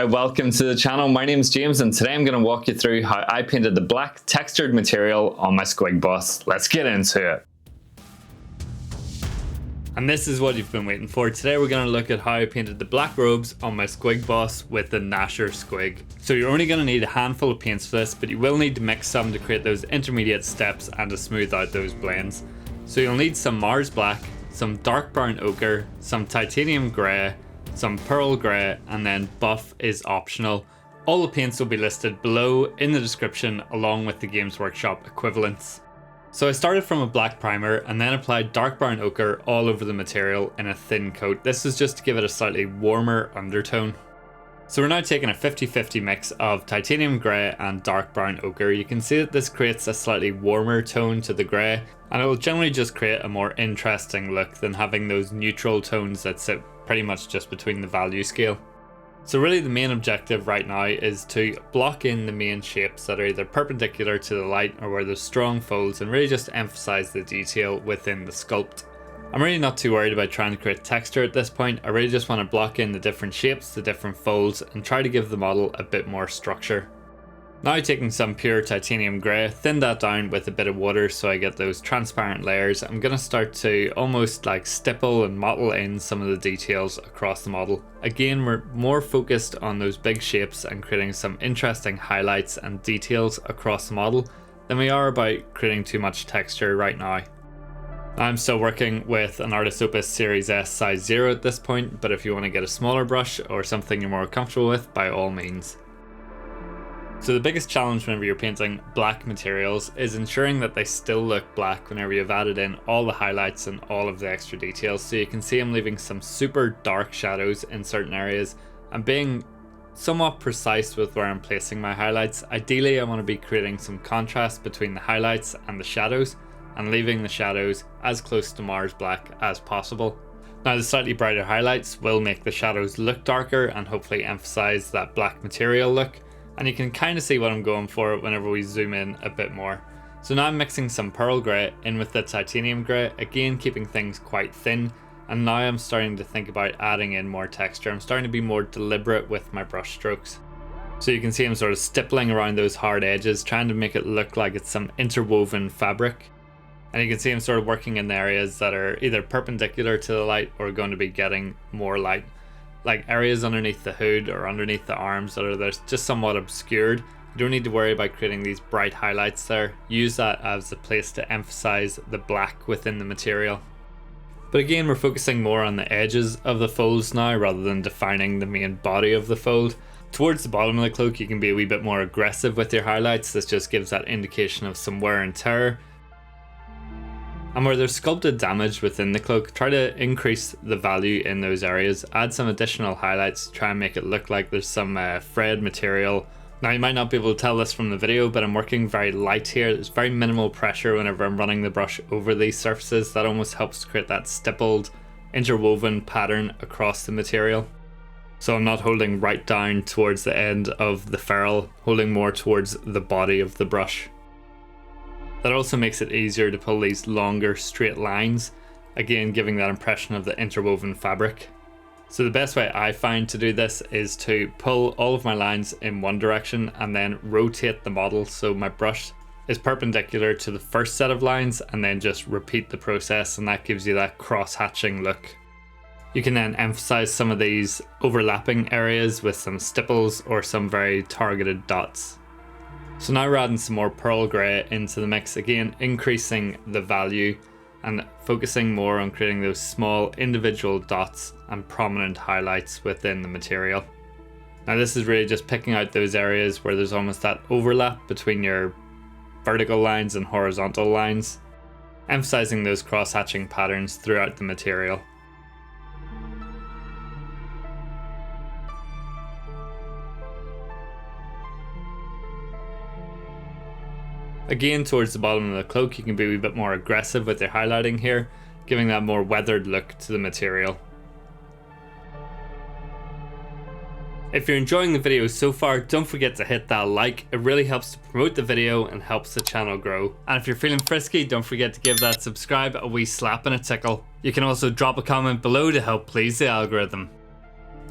Alright, welcome to the channel. My name is James and today I'm going to walk you through how I painted the black textured material on my Squig Boss. Let's get into it. And this is what you've been waiting for. Today we're going to look at how I painted the black robes on my Squig Boss with the Gnasher Squig. So you're only going to need a handful of paints for this, but you will need to mix some to create those intermediate steps and to smooth out those blends. So you'll need some Mars Black, some dark brown ochre, some titanium grey, some pearl grey, and then buff is optional. All the paints will be listed below in the description along with the Games Workshop equivalents. So I started from a black primer and then applied dark brown ochre all over the material in a thin coat. This is just to give it a slightly warmer undertone. So we're now taking a 50-50 mix of titanium grey and dark brown ochre. You can see that this creates a slightly warmer tone to the grey, and it will generally just create a more interesting look than having those neutral tones that sit pretty much just between the value scale. So really the main objective right now is to block in the main shapes that are either perpendicular to the light or where there's strong folds, and really just emphasize the detail within the sculpt. I'm really not too worried about trying to create texture at this point. I really just want to block in the different shapes, the different folds, and try to give the model a bit more structure. Now taking some pure titanium grey, thin that down with a bit of water so I get those transparent layers. I'm going to start to almost like stipple and mottle in some of the details across the model. Again, we're more focused on those big shapes and creating some interesting highlights and details across the model than we are about creating too much texture right now. I'm still working with an Artist Opus Series S size 0 at this point, but if you want to get a smaller brush or something you're more comfortable with, by all means. So the biggest challenge whenever you're painting black materials is ensuring that they still look black whenever you've added in all the highlights and all of the extra details. So you can see I'm leaving some super dark shadows in certain areas and being somewhat precise with where I'm placing my highlights. Ideally, I want to be creating some contrast between the highlights and the shadows and leaving the shadows as close to Mars Black as possible. Now the slightly brighter highlights will make the shadows look darker and hopefully emphasize that black material look. And you can kind of see what I'm going for whenever we zoom in a bit more. So now I'm mixing some pearl grey in with the titanium grey, again keeping things quite thin, and now I'm starting to think about adding in more texture. I'm starting to be more deliberate with my brush strokes. So you can see I'm sort of stippling around those hard edges, trying to make it look like it's some interwoven fabric. And you can see I'm sort of working in the areas that are either perpendicular to the light or going to be getting more light. Like areas underneath the hood or underneath the arms that are just somewhat obscured. You don't need to worry about creating these bright highlights there. Use that as a place to emphasize the black within the material. But again, we're focusing more on the edges of the folds now rather than defining the main body of the fold. Towards the bottom of the cloak you can be a wee bit more aggressive with your highlights. This just gives that indication of some wear and tear. And where there's sculpted damage within the cloak, try to increase the value in those areas. Add some additional highlights to try and make it look like there's some frayed material. Now you might not be able to tell this from the video, but I'm working very light here. There's very minimal pressure whenever I'm running the brush over these surfaces. That almost helps to create that stippled, interwoven pattern across the material. So I'm not holding right down towards the end of the ferrule, holding more towards the body of the brush. That also makes it easier to pull these longer straight lines, again giving that impression of the interwoven fabric. So the best way I find to do this is to pull all of my lines in one direction and then rotate the model so my brush is perpendicular to the first set of lines, and then just repeat the process, and that gives you that cross-hatching look. You can then emphasize some of these overlapping areas with some stipples or some very targeted dots. So now we're adding some more pearl grey into the mix, again increasing the value and focusing more on creating those small individual dots and prominent highlights within the material. Now this is really just picking out those areas where there's almost that overlap between your vertical lines and horizontal lines, emphasizing those cross-hatching patterns throughout the material. Again, towards the bottom of the cloak you can be a wee bit more aggressive with your highlighting here, giving that more weathered look to the material. If you're enjoying the video so far, don't forget to hit that like. It really helps to promote the video and helps the channel grow. And if you're feeling frisky, don't forget to give that subscribe a wee slap and a tickle. You can also drop a comment below to help please the algorithm.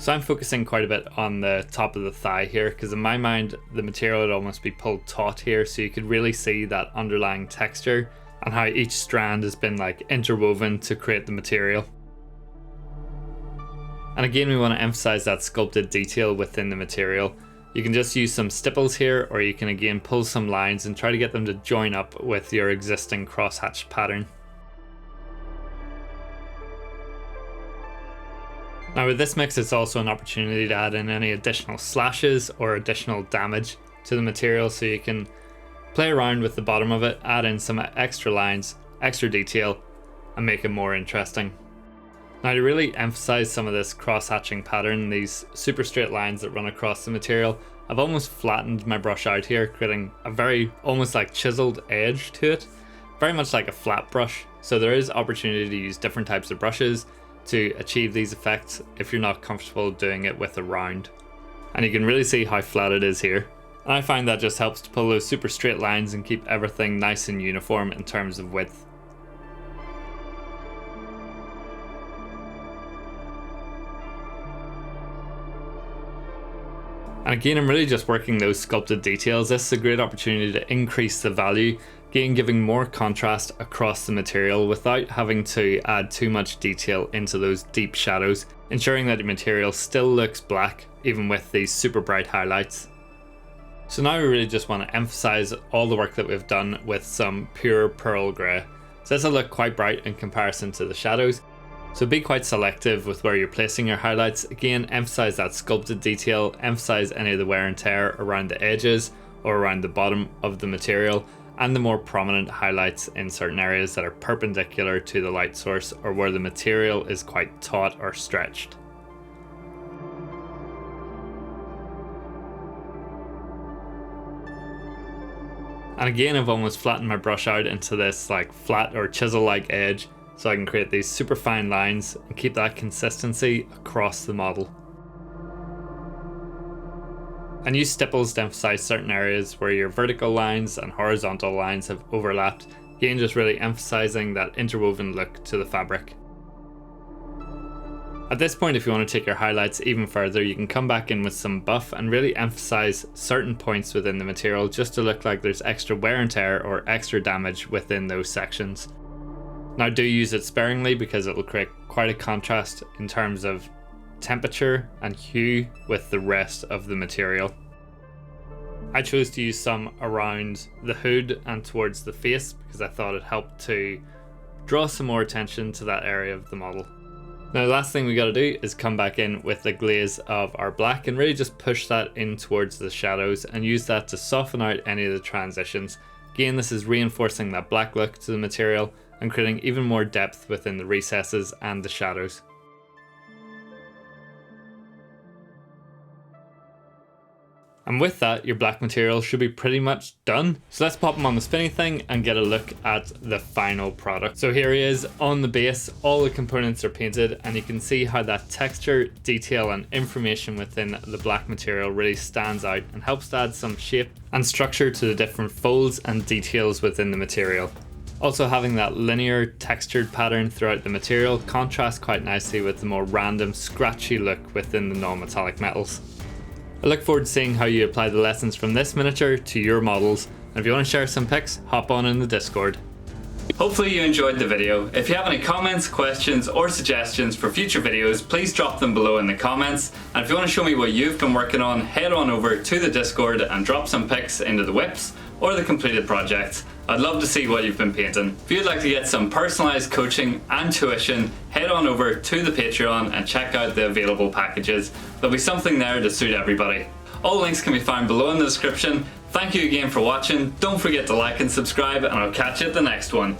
So I'm focusing quite a bit on the top of the thigh here, because in my mind the material would almost be pulled taut here, so you could really see that underlying texture and how each strand has been like interwoven to create the material. And again, we want to emphasize that sculpted detail within the material. You can just use some stipples here, or you can again pull some lines and try to get them to join up with your existing crosshatch pattern. Now with this mix, it's also an opportunity to add in any additional slashes or additional damage to the material, so you can play around with the bottom of it, add in some extra lines, extra detail, and make it more interesting. Now to really emphasize some of this cross-hatching pattern, these super straight lines that run across the material, I've almost flattened my brush out here, creating a very almost like chiseled edge to it, very much like a flat brush. So there is opportunity to use different types of brushes to achieve these effects if you're not comfortable doing it with a round. And you can really see how flat it is here. And I find that just helps to pull those super straight lines and keep everything nice and uniform in terms of width. And again, I'm really just working those sculpted details. This is a great opportunity to increase the value, again giving more contrast across the material without having to add too much detail into those deep shadows, ensuring that the material still looks black even with these super bright highlights. So now we really just want to emphasize all the work that we've done with some pure pearl grey. So this will look quite bright in comparison to the shadows. So be quite selective with where you're placing your highlights. Again, emphasize that sculpted detail, emphasize any of the wear and tear around the edges or around the bottom of the material, and the more prominent highlights in certain areas that are perpendicular to the light source or where the material is quite taut or stretched. And again, I've almost flattened my brush out into this like flat or chisel-like edge, so I can create these super fine lines and keep that consistency across the model. And use stipples to emphasize certain areas where your vertical lines and horizontal lines have overlapped, again just really emphasizing that interwoven look to the fabric. At this point, if you want to take your highlights even further, you can come back in with some buff and really emphasize certain points within the material just to look like there's extra wear and tear or extra damage within those sections. Now do use it sparingly, because it will create quite a contrast in terms of temperature and hue with the rest of the material. I chose to use some around the hood and towards the face because I thought it helped to draw some more attention to that area of the model. Now the last thing we got to do is come back in with the glaze of our black and really just push that in towards the shadows and use that to soften out any of the transitions. Again, this is reinforcing that black look to the material and creating even more depth within the recesses and the shadows. And with that, your black material should be pretty much done. So let's pop him on the spinny thing and get a look at the final product. So here he is on the base, all the components are painted, and you can see how that texture, detail and information within the black material really stands out and helps to add some shape and structure to the different folds and details within the material. Also, having that linear textured pattern throughout the material contrasts quite nicely with the more random scratchy look within the non-metallic metals. I look forward to seeing how you apply the lessons from this miniature to your models, and if you want to share some pics, hop on in the Discord. Hopefully you enjoyed the video. If you have any comments, questions or suggestions for future videos, please drop them below in the comments, and if you want to show me what you've been working on, head on over to the Discord and drop some pics into the whips or the completed projects. I'd love to see what you've been painting. If you'd like to get some personalised coaching and tuition, head on over to the Patreon and check out the available packages. There'll be something there to suit everybody. All links can be found below in the description. Thank you again for watching. Don't forget to like and subscribe, and I'll catch you at the next one.